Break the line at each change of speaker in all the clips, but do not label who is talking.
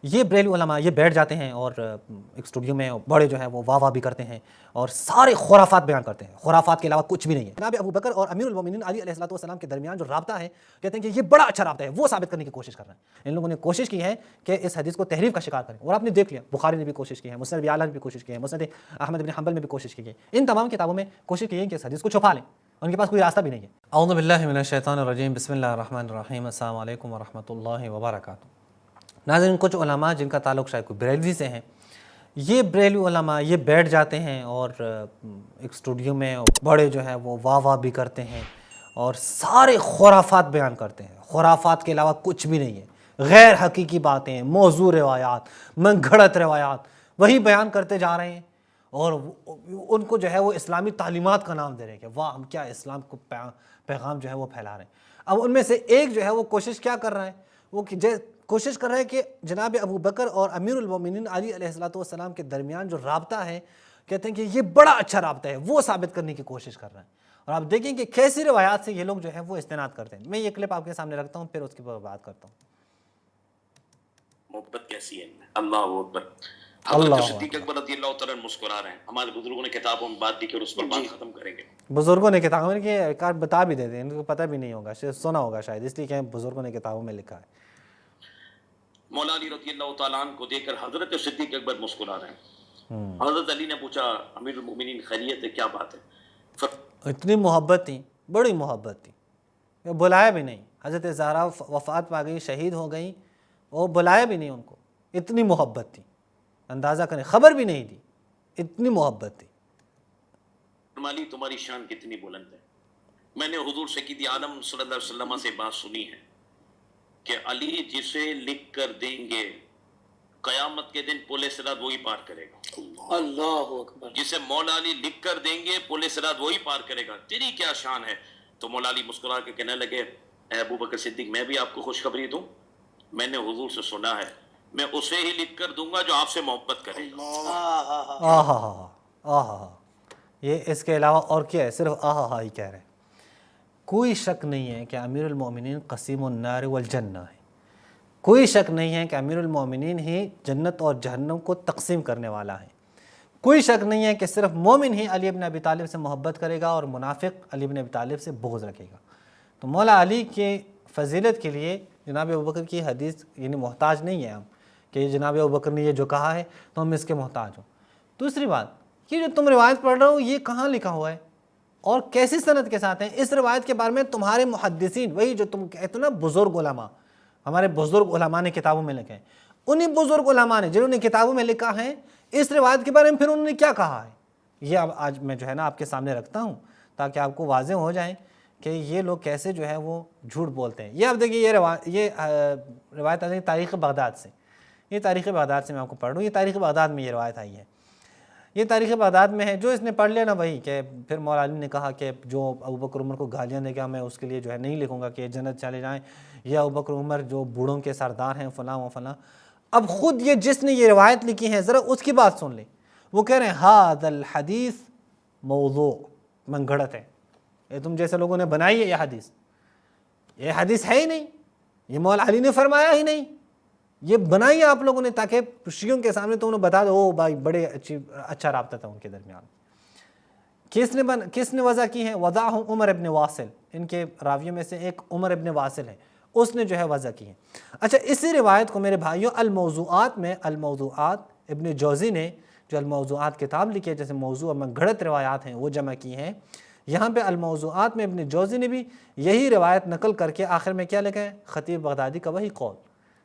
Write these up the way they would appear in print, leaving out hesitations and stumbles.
یہ بریلوی علماء یہ بیٹھ جاتے ہیں اور ایک اسٹوڈیو میں بڑے جو ہے وہ واہ واہ بھی کرتے ہیں اور سارے خرافات بیان کرتے ہیں، خرافات کے علاوہ کچھ بھی نہیں ہے۔ جناب ابو بکر اور امیر المومنین علی علیہ السلام کے درمیان جو رابطہ ہے، کہتے ہیں کہ یہ بڑا اچھا رابطہ ہے، وہ ثابت کرنے کی کوشش کر رہے ہیں۔ ان لوگوں نے کوشش کی ہے کہ اس حدیث کو تحریف کا شکار کریں، اور آپ نے دیکھ لیا بخاری نے بھی کوشش کی ہے، مسند ابی اعلیٰ نے بھی کوشش کی ہے، مسند احمد بن حنبل میں بھی کوشش کی ہے، ان تمام کتابوں میں کوشش کی ہے کہ اس حدیث کو چھپا لیں، ان کے پاس کوئی راستہ بھی نہیں ہے۔ اعوذ باللہ من الشیطان الرجیم، بسم اللہ الرحمن الرحیم، السلام علیکم ورحمۃ اللہ وبرکاتہ۔ ناظرین، کچھ علماء جن کا تعلق شاید کوئی بریلوی سے ہیں، یہ بریلوی علماء یہ بیٹھ جاتے ہیں اور ایک اسٹوڈیو میں بڑے جو ہے وہ واہ واہ بھی کرتے ہیں اور سارے خرافات بیان کرتے ہیں، خرافات کے علاوہ کچھ بھی نہیں ہے، غیر حقیقی باتیں، موضوع روایات، من گھڑت روایات وہی بیان کرتے جا رہے ہیں، اور ان کو جو ہے وہ اسلامی تعلیمات کا نام دے رہے ہیں کہ واہ ہم کیا اسلام کو پیغام جو ہے وہ پھیلا رہے ہیں۔ اب ان میں سے ایک جو ہے وہ کوشش کیا کر رہا ہے، وہ کوشش کر رہا ہے کہ جناب ابو بکر اور امیر المومنین علی علیہ السلام کے درمیان جو رابطہ ہے، کہتے ہیں کہ یہ بڑا اچھا رابطہ ہے، وہ ثابت کرنے کی کوشش کر رہا ہے۔ اور آپ دیکھیں کہ کیسی روایات سے یہ لوگ جو ہے وہ استناد کرتے ہیں۔ میں یہ کلپ آپ کے سامنے رکھتا ہوں، پھر اس کے بعد بات کرتا ہوں۔
محبت کیسی ہے؟ اللہ اکبر۔ حضرت صدیق اکبر رضی اللہ تعالیٰ مسکرا رہے ہیں، ہمارے بزرگوں نے کتابوں میں بات کی کہ اس پر بات ختم کریں گے۔
بزرگوں نے کتابوں میں کہ ایک آدھ بتا بھی دیتے ہیں، ان کو پتہ بھی نہیں ہوگا، سنا ہوگا شاید، اس لیے کہ بزرگوں نے کتابوں میں لکھا ہے۔
مولا علی رضی اللہ تعالیٰ عنہ کو دیکھ کر حضرت صدیق اکبر مسکرا رہے ہیں۔ حضرت علی نے پوچھا امیر المومنین خیریت ہے، کیا بات ہے؟
اتنی محبت تھی، بڑی محبت تھی، بلایا بھی نہیں۔ حضرت زہرا وفات پا گئی، شہید ہو گئی، وہ بلایا بھی نہیں ان کو، اتنی محبت تھی، اندازہ کریں، خبر بھی نہیں دی، اتنی محبت تھی۔
علی تمہاری شان کتنی بلند ہے۔ میں نے حضور سید عالم صلی اللہ علیہ وسلم سے بات سنی ہے کہ علی جسے لکھ کر دیں گے قیامت کے دن پل صراط وہی پار کرے گا۔ اللہ اکبر۔ جسے مولا علی لکھ کر دیں گے پل صراط وہی پار کرے گا، تیری کیا شان ہے؟ تو مولا علی مسکرا کے کہنے لگے اے ابو بکر صدیق، میں بھی آپ کو خوشخبری دوں، میں نے حضور سے سنا ہے، میں اسے ہی لکھ کر دوں گا جو آپ سے محبت کرے گا۔
یہ اس کے علاوہ اور کیا ہے؟ صرف ہی کہہ رہے ہیں۔ کوئی شک نہیں ہے کہ امیر المومنین قسیم النار والجنہ ہے، کوئی شک نہیں ہے کہ امیر المومنین ہی جنت اور جہنم کو تقسیم کرنے والا ہے، کوئی شک نہیں ہے کہ صرف مومن ہی علی بن ابی طالب سے محبت کرے گا اور منافق علی بن ابی طالب سے بغض رکھے گا۔ تو مولا علی کی فضیلت کے لیے جناب ابو بکر کی حدیث یعنی محتاج نہیں ہے ہم کہ جناب ابو بکر نے یہ جو کہا ہے تو ہم اس کے محتاج ہوں۔ دوسری بات، یہ جو تم روایت پڑھ رہے ہو یہ کہاں لکھا ہوا ہے اور کیسی سند کے ساتھ ہیں؟ اس روایت کے بارے میں تمہارے محدثین، وہی جو تم کہتے ہو نا بزرگ علماء، ہمارے بزرگ علماء نے کتابوں میں لکھے ہیں، انہی بزرگ علماء نے جنہوں نے کتابوں میں لکھا ہے اس روایت کے بارے میں پھر انہوں نے کیا کہا ہے، یہ اب آج میں جو ہے نا آپ کے سامنے رکھتا ہوں تاکہ آپ کو واضح ہو جائے کہ یہ لوگ کیسے جو ہے وہ جھوٹ بولتے ہیں۔ یہ آپ دیکھیے، یہ روایت آئی ہے تاریخ بغداد سے، یہ تاریخ بغداد سے میں آپ کو پڑھ رہا ہوں، یہ تاریخ بغداد میں یہ روایت آئی ہے، یہ تاریخ بغداد میں ہے۔ جو اس نے پڑھ لیا نا وہی کہ پھر مولا علی نے کہا کہ جو ابو بکر عمر کو گالیاں دے گا میں اس کے لیے جو ہے نہیں لکھوں گا کہ جنت چلے جائیں، یا ابو بکر عمر جو بوڑھوں کے سردار ہیں فلاں و فلاں۔ اب خود یہ جس نے یہ روایت لکھی ہے ذرا اس کی بات سن لیں، وہ کہہ رہے ہیں ھذا الحدیث موضوع، من گھڑت ہے، یہ تم جیسے لوگوں نے بنائی ہے یہ حدیث ہے ہی نہیں، یہ مولا علی نے فرمایا ہی نہیں، یہ بنائی آپ لوگوں نے تاکہ شیعوں کے سامنے تو انہوں بتا دو او بھائی بڑے اچھا رابطہ تھا ان کے درمیان۔ کس نے وضع کی ہے؟ وضعہ عمر ابن واصل، ان کے راویوں میں سے ایک عمر ابن واصل ہے، اس نے جو ہے وضع کی ہے۔ اچھا، اسی روایت کو میرے بھائیوں الموضوعات میں، الموضوعات ابن جوزی نے جو الموضوعات کتاب لکھی ہے، جیسے موضوع میں گھڑت روایات ہیں وہ جمع کی ہیں، یہاں پہ الموضوعات میں ابن جوزی نے بھی یہی روایت نقل کر کے آخر میں کیا لکھا ہے؟ خطیب بغدادی کا وہی قول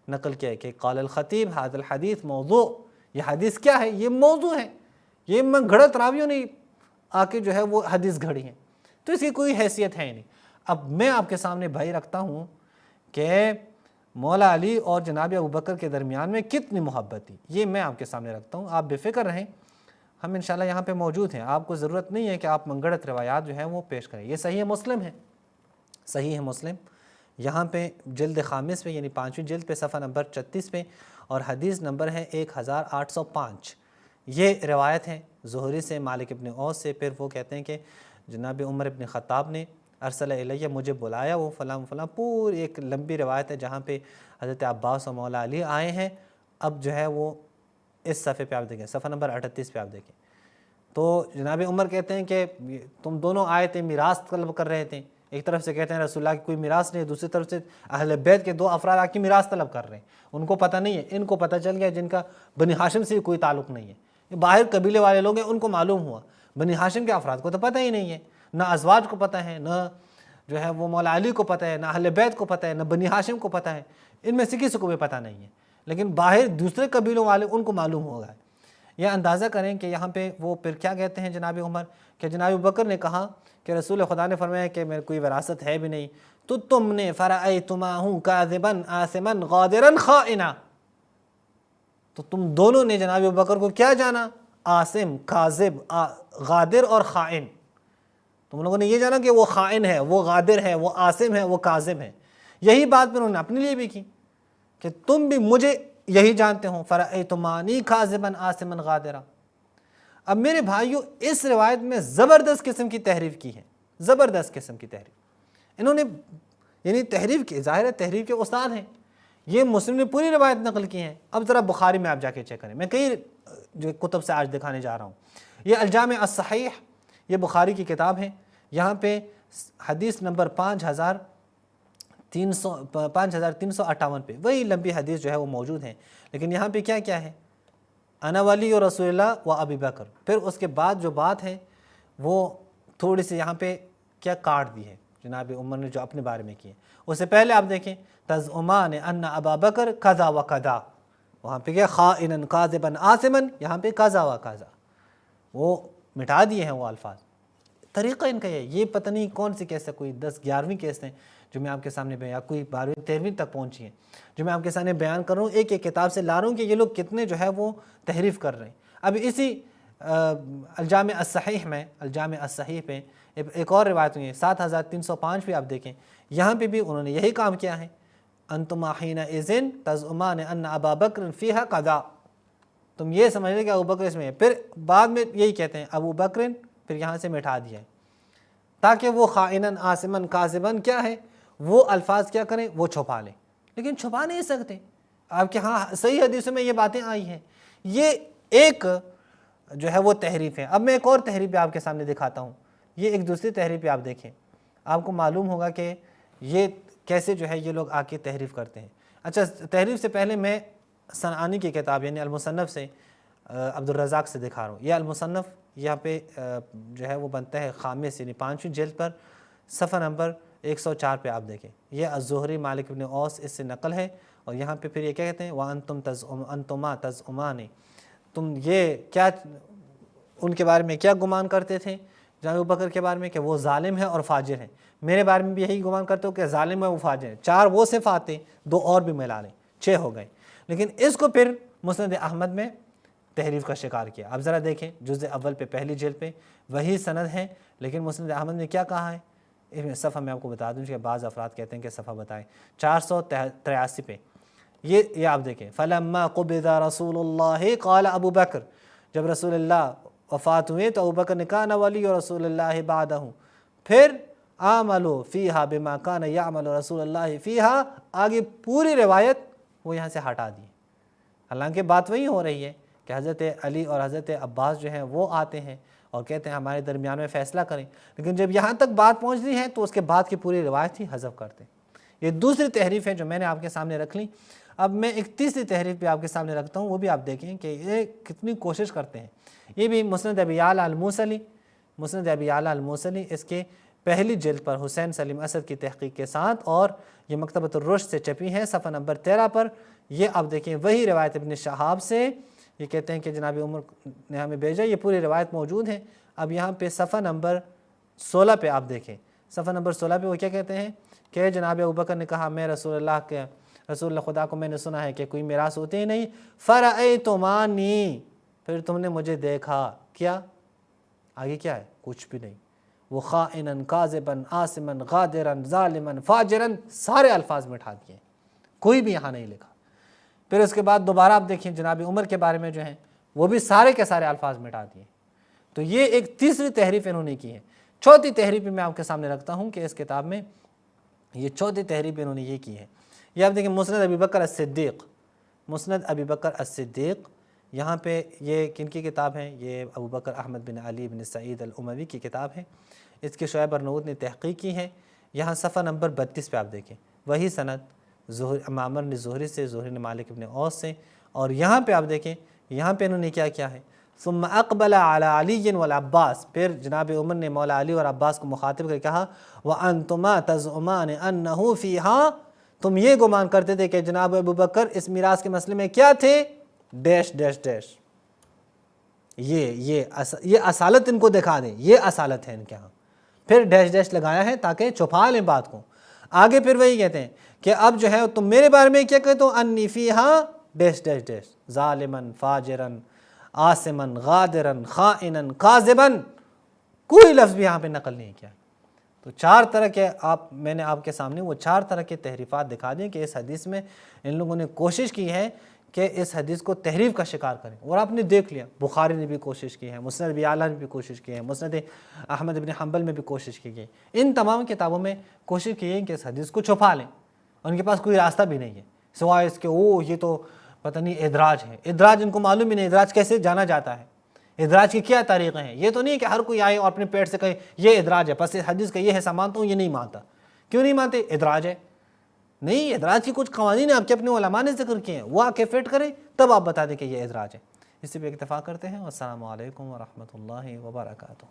نقل کیا ہے کہ قال الخطیب ھذا الحدیث موضوع، یہ حدیث کیا ہے؟ یہ موضوع ہے، یہ من گھڑت راویوں نے آ کے جو ہے وہ حدیث گھڑی ہے، تو اس کی کوئی حیثیت ہے نہیں۔ اب میں آپ کے سامنے بھائی رکھتا ہوں کہ مولا علی اور جناب ابو بکر کے درمیان میں کتنی محبت تھی، یہ میں آپ کے سامنے رکھتا ہوں، آپ بے فکر رہیں، ہم انشاءاللہ یہاں پہ موجود ہیں، آپ کو ضرورت نہیں ہے کہ آپ من گھڑت روایات جو ہیں وہ پیش کریں۔ یہ صحیح مسلم ہے، صحیح مسلم یہاں پہ جلد خامس پہ یعنی 5ویں جلد پہ صفحہ نمبر 36 پہ، اور حدیث نمبر ہے 1805۔ یہ روایت ہے زہری سے، مالک ابن اوس سے، پھر وہ کہتے ہیں کہ جناب عمر ابن خطاب نے ارسل الیہ، مجھے بلایا، وہ فلاں فلاں، پوری ایک لمبی روایت ہے جہاں پہ حضرت عباس و مولا علی آئے ہیں اب جو ہے وہ اس صفحے پہ آپ دیکھیں، صفحہ نمبر 38 پہ آپ دیکھیں، تو جناب عمر کہتے ہیں کہ تم دونوں آئے تھے میراث طلب کر رہے تھے، ایک طرف سے کہتے ہیں رسول اللہ کی کوئی میراث نہیں، دوسری طرف سے اہل بیت کے 2 افراد آ کے میراث طلب کر رہے ہیں، ان کو پتہ نہیں ہے، ان کو پتہ چل گیا جن کا بنی ہاشم سے کوئی تعلق نہیں ہے، یہ باہر قبیلے والے لوگ ہیں، ان کو معلوم ہوا، بنی ہاشم کے افراد کو تو پتہ ہی نہیں ہے، نہ ازواج کو پتہ ہے، نہ جو ہے وہ مولا علی کو پتہ ہے، نہ اہل بیت کو پتہ ہے، نہ بنی ہاشم کو پتہ ہے، ان میں سے کسی کو بھی پتہ نہیں ہے، لیکن باہر دوسرے قبیلوں والے ان کو معلوم ہوگا۔ یہ اندازہ کریں کہ یہاں پہ وہ پھر کیا کہتے ہیں جناب عمر کہ جناب بکر نے کہا کہ رسول خدا نے فرمایا کہ میرے کوئی وراثت ہے بھی نہیں، تو تم نے فرأیتماہ کاذبا آثما غادرا خائنا، تو تم دونوں نے جناب بکر کو کیا جانا؟ آثم، کاذب، غادر اور خائن، تم لوگوں نے یہ جانا کہ وہ خائن ہے، وہ غادر ہے، وہ آثم ہے، وہ کاذب ہے۔ یہی بات پھر انہوں نے اپنے لیے بھی کی کہ تم بھی مجھے یہی جانتے ہو، فرأیتمانی کاذبا آثما غادرا۔ اب میرے بھائیوں اس روایت میں زبردست قسم کی تحریف کی ہے، زبردست قسم کی تحریف انہوں نے، یعنی تحریف کی، ظاہر ہے تحریف کے استاد ہیں، یہ مسلم نے پوری روایت نقل کی ہیں۔ اب ذرا بخاری میں آپ جا کے چیک کریں، میں کئی جو کتب سے آج دکھانے جا رہا ہوں، یہ الجامع الصحیح، یہ بخاری کی کتاب ہے، یہاں پہ حدیث نمبر 5358 پہ وہی لمبی حدیث جو ہے وہ موجود ہے، لیکن یہاں پہ کیا کیا ہے؟ انا ولی و رسول اللہ و ابی بکر، پھر اس کے بعد جو بات ہے وہ تھوڑی سی یہاں پہ کیا کاٹ دی ہے جناب عمر نے جو اپنے بارے میں کی ہے۔ اس سے پہلے آپ دیکھیں تزعمان ان ابا بکر کذا و کذا، وہاں پہ کیا خائنا کاذبا آثما، یہاں پہ کذا و کذا، وہ مٹا دیے ہیں وہ الفاظ۔ طریقہ ان کا یہ پتہ نہیں کون سی کیس ہے، کوئی 10-11ویں کیس ہیں جو میں آپ کے سامنے بیان، یا کوئی 12ویں-13ویں تک پہنچی ہیں جو میں آپ کے سامنے بیان کر رہا ہوں، ایک ایک کتاب سے لا رہا ہوں کہ یہ لوگ کتنے جو ہے وہ تحریف کر رہے ہیں۔ اب اسی الجامع الصحیح میں، الجامع الصحیح پہ ایک اور روایت ہوئی ہے 7305 پہ آپ دیکھیں، یہاں پہ بھی انہوں نے یہی کام کیا ہے، انتما حینئذ تزعمان ان ابا بکر فیہا قضا، تم یہ سمجھ لیں کہ ابو بکر اس میں ہے، پھر بعد میں یہی کہتے ہیں ابو بکر، پھر یہاں سے مٹا دیا ہے تاکہ وہ خائنا آثما کاذبا کیا ہے، وہ الفاظ کیا کریں، وہ چھپا لیں، لیکن چھپا نہیں سکتے۔ آپ کے ہاں صحیح حدیثوں میں یہ باتیں آئی ہیں، یہ ایک جو ہے وہ تحریف ہے۔ اب میں ایک اور تحریف آپ کے سامنے دکھاتا ہوں، یہ ایک دوسری تحریف پہ آپ دیکھیں، آپ کو معلوم ہوگا کہ یہ کیسے جو ہے یہ لوگ آ کے تحریف کرتے ہیں۔ اچھا، تحریف سے پہلے میں صنعانی کی کتاب یعنی المصنف سے عبد الرزاق سے دکھا رہا ہوں۔ یہ المصنف یہاں پہ جو ہے وہ بنتا ہے خامس یعنی 5ویں جلد پر، صفحہ نمبر 104 پہ آپ دیکھیں، یہ الزہری مالک بن اوس اس سے نقل ہے، اور یہاں پہ پھر یہ کیا کہتے ہیں وَأَنْتُمَا تَزْعُمَانِ، تم یہ کیا ان کے بارے میں کیا گمان کرتے تھے جناب ابوبکر کے بارے میں کہ وہ ظالم ہے اور فاجر ہیں، میرے بارے میں بھی یہی گمان کرتے ہو کہ ظالم ہے وہ فاجر ہے، 4 وہ صفات ہیں، 2 اور بھی ملا لیں، 6 ہو گئے، لیکن اس کو پھر مسند احمد میں تحریف کا شکار کیا۔ اب ذرا دیکھیں جزء اول پہ پہلی جلد پہ وہی سند ہے، لیکن مسند احمد نے کیا کہا ہے، صفحہ میں آپ کو بتا دوں کہ بعض افراد کہتے ہیں کہ صفحہ بتائیں، 483 پہ یہ آپ دیکھیں، فَلَمَّا قُبِضَ رَسُولُ اللَّهِ قَالَ ابو بکر، جب رسول اللہ وفات ہوئے تو ابو بکر نے کہا ولی رسول اللہ بعدہ، پھر عَمَلُوا فِيهَا بِمَا كَانَ يَعْمَلُ رسول اللہ فِيهَا، آگے پوری روایت وہ یہاں سے ہٹا دی، حالانکہ بات وہی ہو رہی ہے کہ حضرت علی اور حضرت عباس جو ہیں وہ آتے ہیں اور کہتے ہیں ہمارے درمیان میں فیصلہ کریں، لیکن جب یہاں تک بات پہنچتی ہے تو اس کے بعد کی پوری روایت ہی حذف کرتے ہیں۔ یہ دوسری تحریف ہے جو میں نے آپ کے سامنے رکھ لی۔ اب میں ایک تیسری تحریف بھی آپ کے سامنے رکھتا ہوں، وہ بھی آپ دیکھیں کہ یہ کتنی کوشش کرتے ہیں۔ یہ بھی مسند ابی یعلا الموصلی، مسند ابی یعلا الموصلی، اس کے پہلی جلد پر حسین سلیم اسد کی تحقیق کے ساتھ، اور یہ مکتبۃ الرشد سے چھپی ہے، صفحہ نمبر 13 پر، یہ آپ دیکھیں وہی روایت ابن شہاب سے، یہ کہتے ہیں کہ جناب عمر نے ہمیں بھیجا، یہ پوری روایت موجود ہے۔ اب یہاں پہ صفحہ نمبر 16 پہ آپ دیکھیں، صفحہ نمبر 16 پہ وہ کیا کہتے ہیں کہ جناب ابوبکر نے کہا میں رسول اللہ خدا کو میں نے سنا ہے کہ کوئی میراث ہوتے ہی نہیں، فرأیتمانی، پھر تم نے مجھے دیکھا، کیا آگے کیا ہے، کچھ بھی نہیں، وہ خائنا کاذبا آثما غادرا ظالما فاجرا، سارے الفاظ مٹھا دیے، کوئی بھی یہاں نہیں لکھا۔ پھر اس کے بعد دوبارہ آپ دیکھیں جناب عمر کے بارے میں جو ہیں وہ بھی سارے کے سارے الفاظ مٹا دیے۔ تو یہ ایک تیسری تحریف انہوں نے کی ہے۔ چوتھی تحریف میں آپ کے سامنے رکھتا ہوں کہ اس کتاب میں یہ چوتھی تحریف انہوں نے یہ کی ہے، یہ آپ دیکھیں مسند ابی بکر الصدیق، مسند ابی بکر الصدیق، یہاں پہ یہ کن کی کتاب ہے؟ یہ ابو بکر احمد بن علی بن سعید الاموی کی کتاب ہے، اس کی شعیب ارناؤوط نے تحقیق کی ہے۔ یہاں صفحہ نمبر 32 پہ آپ دیکھیں، وہی سند معمر نے زہری سے، زہری نے مالک بن اوس سے، اور یہاں پہ آپ دیکھیں یہاں پہ انہوں نے کیا ہے، ثم اقبل علی علی والعباس، پھر جناب عمر نے مولا علی اور عباس کو مخاطب کر کہا وانتما تزعمان انہ فیہا، تم یہ گمان کرتے تھے کہ جناب ابو بکر اس میراث کے مسئلے میں کیا تھے، ڈیش ڈیش ڈیش، یہ اصالت ان کو دکھا دیں، یہ اصالت ہے ان کے ہاں، پھر ڈیش ڈیش لگایا ہے تاکہ چھپا لیں بات کو۔ آگے پھر وہی کہتے ہیں کہ اب جو ہے تم میرے بارے میں کیا کہتے ہو، انی فیہا ڈیش ڈیش ڈیش ظالمن فاجرن آسمن غادرن خائنن کاذبن، کوئی لفظ بھی یہاں پہ نقل نہیں کیا۔ تو 4 طرح کے میں نے آپ کے سامنے وہ 4 طرح کے تحریفات دکھا دیں کہ اس حدیث میں ان لوگوں نے کوشش کی ہے کہ اس حدیث کو تحریف کا شکار کریں، اور آپ نے دیکھ لیا بخاری نے بھی کوشش کی ہے، مسند ابی اعلیٰ نے بھی کوشش کی ہے، مسند احمد بن حنبل میں بھی کوشش کی گئی، ان تمام کتابوں میں کوشش کی ہے کہ اس حدیث کو چھپا لیں، ان کے پاس کوئی راستہ بھی نہیں ہے سوائے اس کے یہ تو پتہ نہیں ادراج ہے، ادراج ان کو معلوم ہی نہیں، ادراج کیسے جانا جاتا ہے، ادراج کی کیا طریقے ہیں، یہ تو نہیں کہ ہر کوئی آئے اور اپنے پیٹ سے کہے یہ ادراج ہے، پس اس حدیث کا یہ حصہ مانتا ہوں، یہ نہیں مانتا، کیوں نہیں مانتے؟ ادراج ہے، نہیں، ادراج کی کچھ قوانین آپ کے اپنے علماء نے ذکر کیے ہیں، وہ آ کے فٹ کریں تب آپ بتا دیں کہ یہ ادراج ہے۔ اسی پہ اکتفا کرتے ہیں، والسلام علیکم ورحمۃ اللہ وبرکاتہ۔